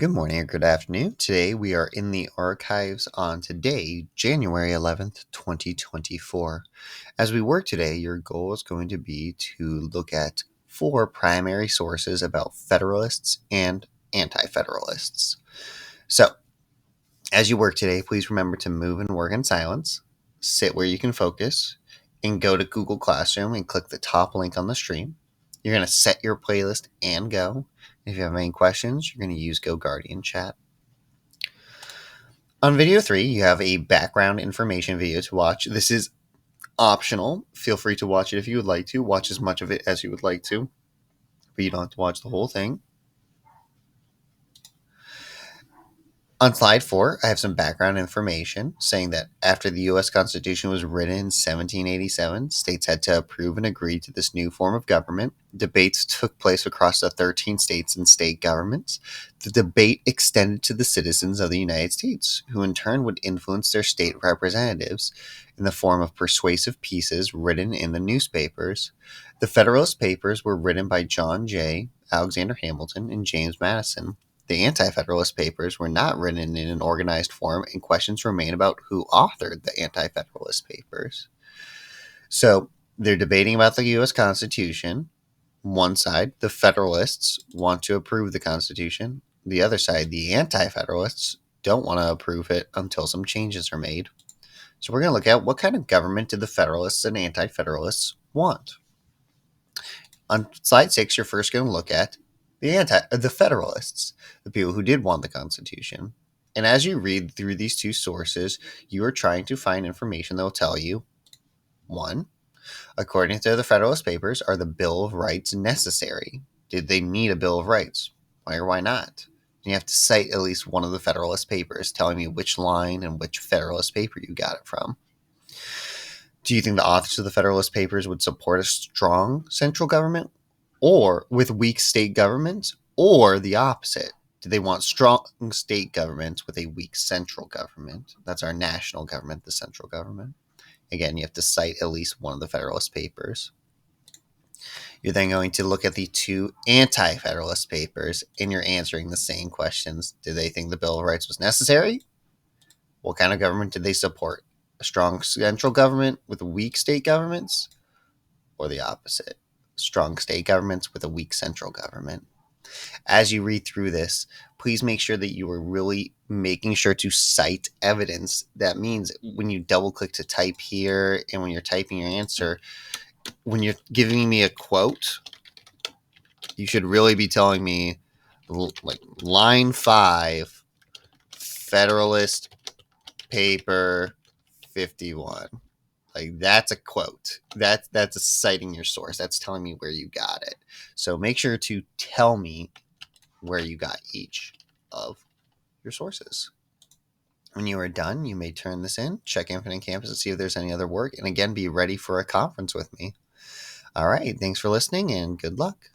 Good morning or good afternoon. Today we are in the archives on today, January 11th, 2024. As we work today, your goal is going to be to look at 4 primary sources about Federalists and Anti-Federalists. So, as you work today, please remember to move and work in silence, sit where you can focus, and go to Google Classroom and click the top link on the stream. You're going to set your playlist and go. If you have any questions, you're going to use GoGuardian Chat. On video 3, you have a background information video to watch. This is optional. Feel free to watch it if you would like to. Watch as much of it as you would like to, but you don't have to watch the whole thing. On slide 4, I have some background information saying that after the U.S. Constitution was written in 1787, states had to approve and agree to this new form of government. Debates took place across the 13 states and state governments. The debate extended to the citizens of the United States, who in turn would influence their state representatives in the form of persuasive pieces written in the newspapers. The Federalist Papers were written by John Jay, Alexander Hamilton, and James Madison. The Anti-Federalist Papers were not written in an organized form, and questions remain about who authored the Anti-Federalist Papers. So they're debating about the U.S. Constitution. One side, the Federalists, want to approve the Constitution. The other side, the Anti-Federalists, don't want to approve it until some changes are made. So we're going to look at what kind of government did the Federalists and Anti-Federalists want. On slide 6, you're first going to look at the Federalists, the people who did want the Constitution. And as you read through these two sources, you are trying to find information that will tell you, 1, according to the Federalist Papers, are the Bill of Rights necessary? Did they need a Bill of Rights? Why or why not? You have to cite at least one of the Federalist Papers, telling me which line and which Federalist paper you got it from. Do you think the authors of the Federalist Papers would support a strong central government or with weak state governments, or the opposite? Do they want strong state governments with a weak central government? That's our national government, the central government. Again, you have to cite at least one of the Federalist Papers. You're then going to look at the 2 Anti-Federalist Papers, and you're answering the same questions. Do they think the Bill of Rights was necessary? What kind of government did they support? A strong central government with weak state governments, or the opposite? Strong state governments with a weak central government. As you read through this, please make sure that you are really making sure to cite evidence. That means when you double click to type here and when you're typing your answer, when you're giving me a quote, you should really be telling me like line 5, Federalist paper 51. Like, that's a quote. That's a citing your source. That's telling me where you got it. So make sure to tell me where you got each of your sources. When you are done, you may turn this in, check Infinite Campus to see if there's any other work, and again, be ready for a conference with me. All right, thanks for listening, and good luck.